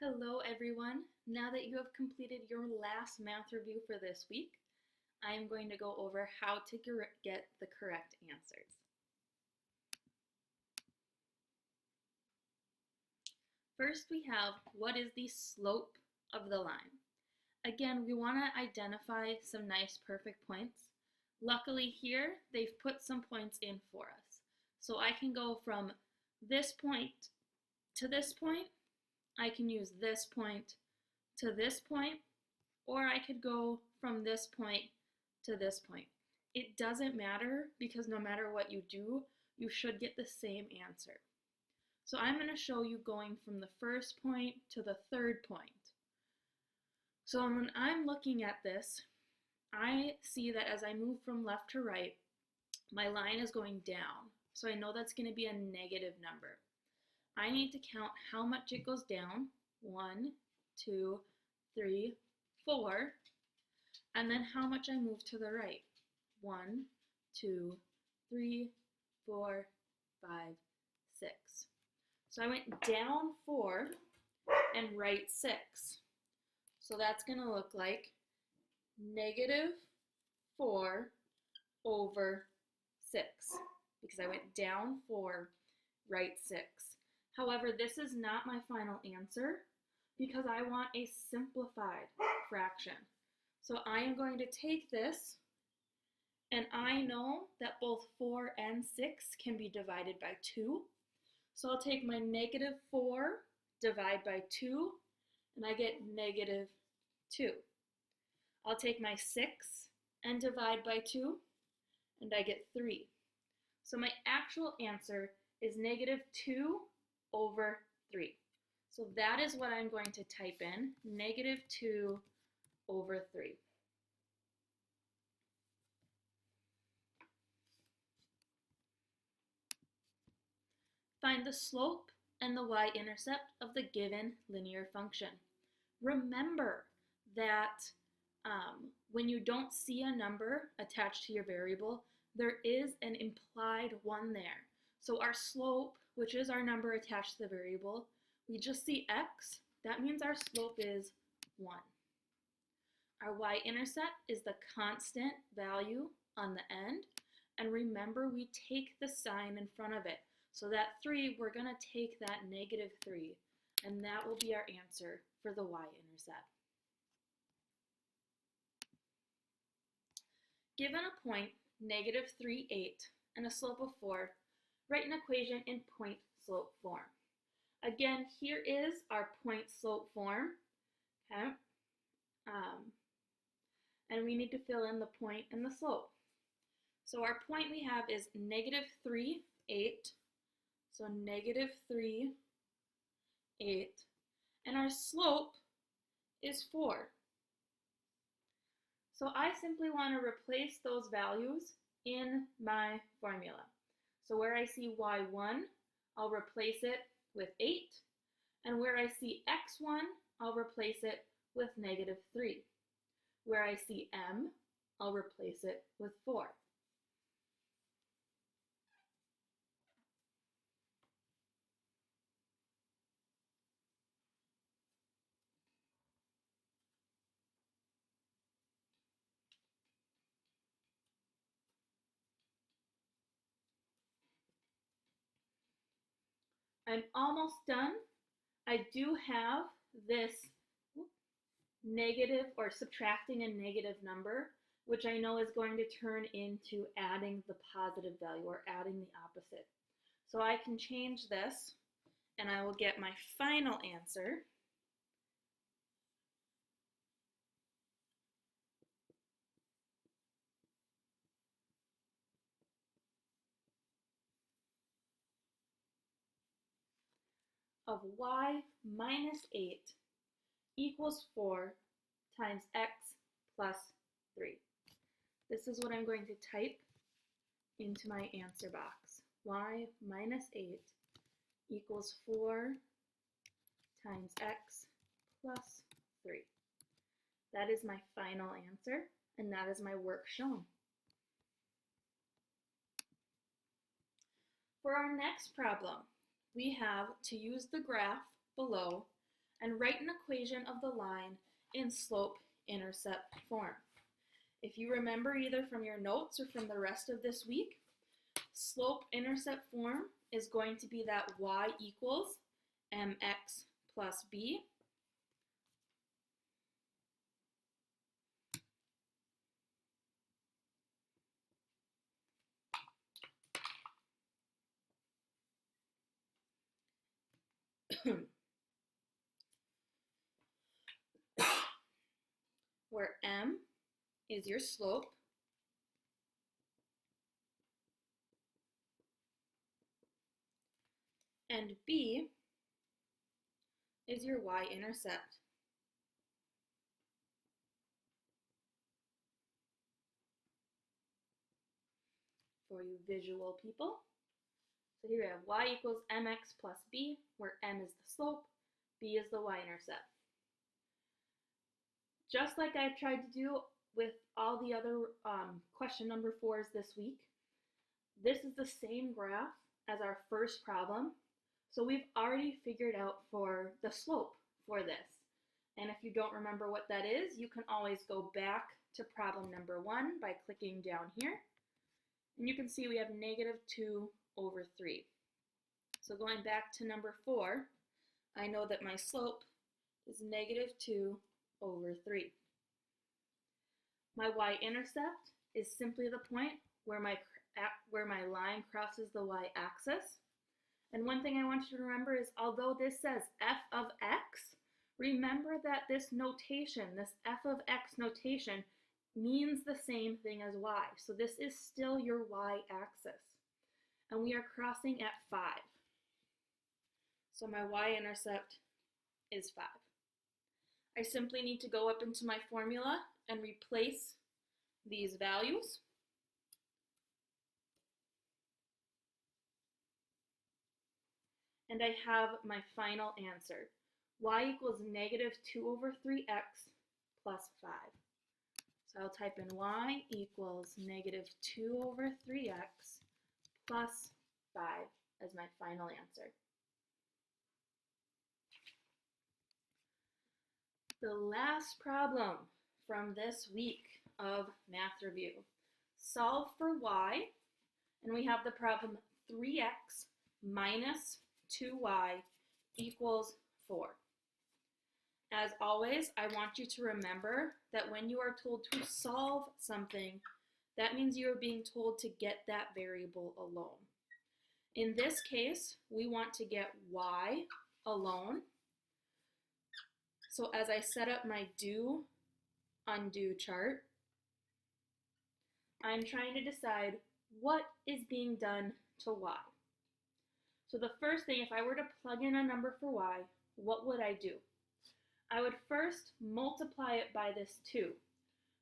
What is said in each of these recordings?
Hello everyone. Now that you have completed your last math review for this week, I am going to go over how to get the correct answers. First we have, what is the slope of the line? Again, we want to identify some nice perfect points. Luckily here, they've put some points in for us. So I can go from this point to this point. I can use this point to this point, or I could go from this point to this point. It doesn't matter because no matter what you do, you should get the same answer. So I'm going to show you going from the first point to the third point. So when I'm looking at this, I see that as I move from left to right, my line is going down. So I know that's going to be a negative number. I need to count how much it goes down. 1, 2, 3, 4. And then how much I move to the right. 1, 2, 3, 4, 5, 6. So I went down 4 and right 6. So that's going to look like negative 4 over 6. Because I went down 4, right 6. However, this is not my final answer because I want a simplified fraction. So I am going to take this, and I know that both 4 and 6 can be divided by 2. So I'll take my negative 4, divide by 2, and I get negative 2. I'll take my 6 and divide by 2, and I get 3. So my actual answer is negative 2 over 3. So that is what I'm going to type in, negative 2 over 3. Find the slope and the y-intercept of the given linear function. Remember that when you don't see a number attached to your variable, there is an implied one there. So our slope, which is our number attached to the variable, we just see x. That means our slope is 1. Our y-intercept is the constant value on the end. And remember, we take the sign in front of it. So that 3, we're going to take that negative 3. And that will be our answer for the y-intercept. Given a point, negative 3, 8, and a slope of 4, write an equation in point-slope form. Again, here is our point-slope form, okay? And we need to fill in the point and the slope. So our point we have is negative 3, 8. So negative 3, 8. And our slope is 4. So I simply want to replace those values in my formula. So where I see y1, I'll replace it with 8. And where I see x1, I'll replace it with negative 3. Where I see m, I'll replace it with 4. I'm almost done. I do have this negative or subtracting a negative number, which I know is going to turn into adding the positive value or adding the opposite. So I can change this and I will get my final answer. Of y minus 8 equals 4 times x plus 3. This is what I'm going to type into my answer box. Y minus 8 equals 4 times x plus 3. That is my final answer, and that is my work shown. For our next problem, we have to use the graph below and write an equation of the line in slope-intercept form. If you remember either from your notes or from the rest of this week, slope-intercept form is going to be that y equals mx plus b. Where m is your slope and b is your y-intercept. For you visual people, so here we have y equals mx plus b, where m is the slope, b is the y-intercept. Just like I tried to do with all the other question number 4s this week, this is the same graph as our first problem. So we've already figured out for the slope for this. And if you don't remember what that is, you can always go back to problem number 1 by clicking down here. And you can see we have -2 over 3. So going back to number 4, I know that my slope is -2 over 3. My y-intercept is simply the point where my line crosses the y-axis. And one thing I want you to remember is, although this says f of x, remember that this notation, this f of x notation, means the same thing as y. So this is still your y-axis. And we are crossing at 5. So my y-intercept is 5. I simply need to go up into my formula and replace these values. And I have my final answer. Y equals -2 over 3x plus 5. So I'll type in y equals -2 over 3x plus 5 as my final answer. The last problem from this week of math review. Solve for y, and we have the problem 3x minus 2y equals 4. As always, I want you to remember that when you are told to solve something, that means you are being told to get that variable alone. In this case, we want to get y alone. So as I set up my do, undo chart, I'm trying to decide what is being done to y. So the first thing, if I were to plug in a number for y, what would I do? I would first multiply it by this 2.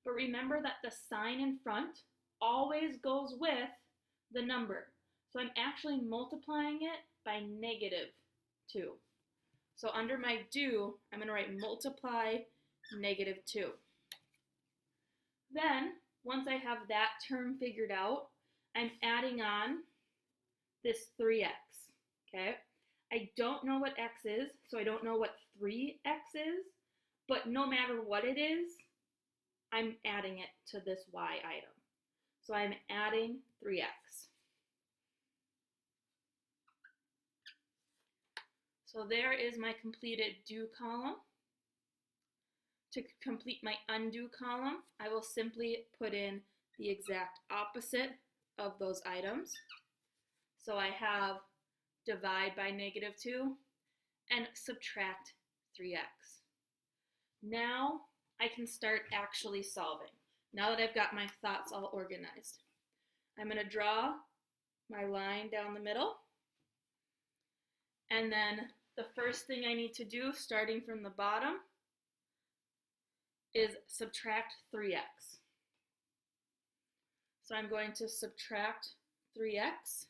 But remember that the sign in front always goes with the number. So I'm actually multiplying it by -2. So under my do, I'm going to write multiply -2. Then, once I have that term figured out, I'm adding on this 3x, okay? I don't know what x is, so I don't know what 3x is, but no matter what it is, I'm adding it to this y item. So I'm adding 3x. So there is my completed do column. To complete my undo column, I will simply put in the exact opposite of those items. So I have divide by -2 and subtract 3x. Now I can start actually solving. Now that I've got my thoughts all organized. I'm going to draw my line down the middle. And then the first thing I need to do, starting from the bottom, is subtract 3x. So I'm going to subtract 3x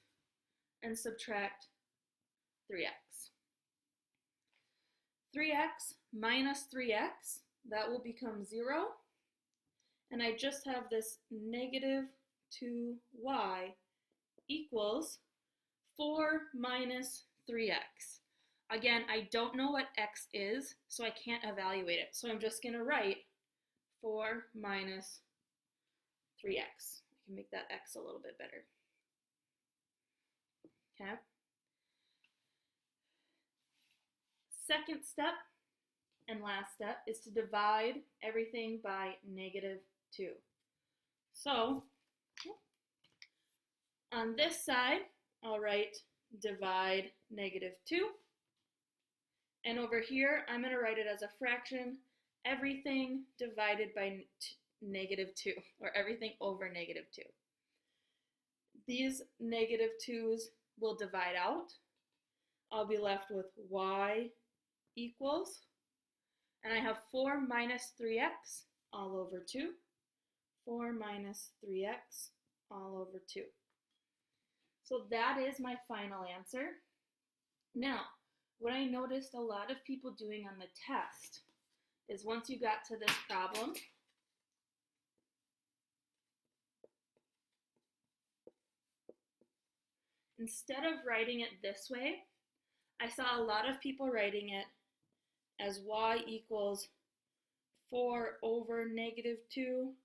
and subtract 3x. 3x minus 3x, that will become 0. And I just have this -2y equals 4 minus 3x. Again, I don't know what x is, so I can't evaluate it. So I'm just going to write 4 minus 3x. I can make that x a little bit better. Okay. Second step and last step is to divide everything by -2. So on this side, I'll write divide -2. And over here, I'm going to write it as a fraction, everything divided by -2, or everything over -2. These -2's will divide out. I'll be left with y equals, and I have 4 minus 3x all over 2. 4 minus 3x all over 2. So that is my final answer. Now, what I noticed a lot of people doing on the test is once you got to this problem, instead of writing it this way, I saw a lot of people writing it as y equals 4 over -2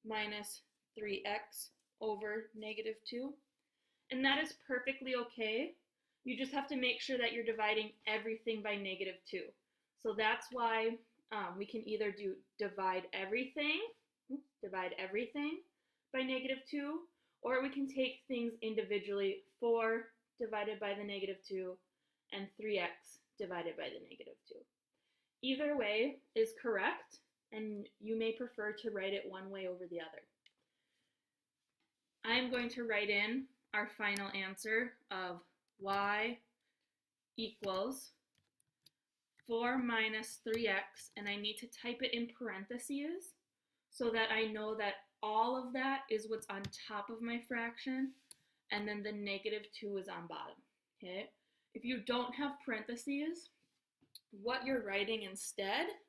minus 3x over -2. And that is perfectly okay. You just have to make sure that you're dividing everything by -2. So that's why we can either do divide everything by -2, or we can take things individually, 4 divided by the -2 and 3x divided by the -2. Either way is correct, and you may prefer to write it one way over the other. I'm going to write in our final answer of y equals 4 minus 3x, and I need to type it in parentheses so that I know that all of that is what's on top of my fraction, and then the -2 is on bottom. Okay? If you don't have parentheses, what you're writing instead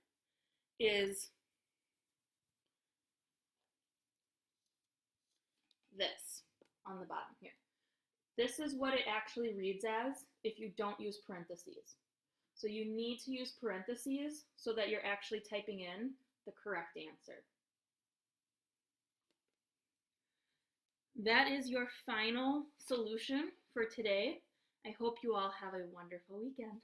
is this on the bottom here. This is what it actually reads as if you don't use parentheses. So you need to use parentheses so that you're actually typing in the correct answer. That is your final solution for today. I hope you all have a wonderful weekend.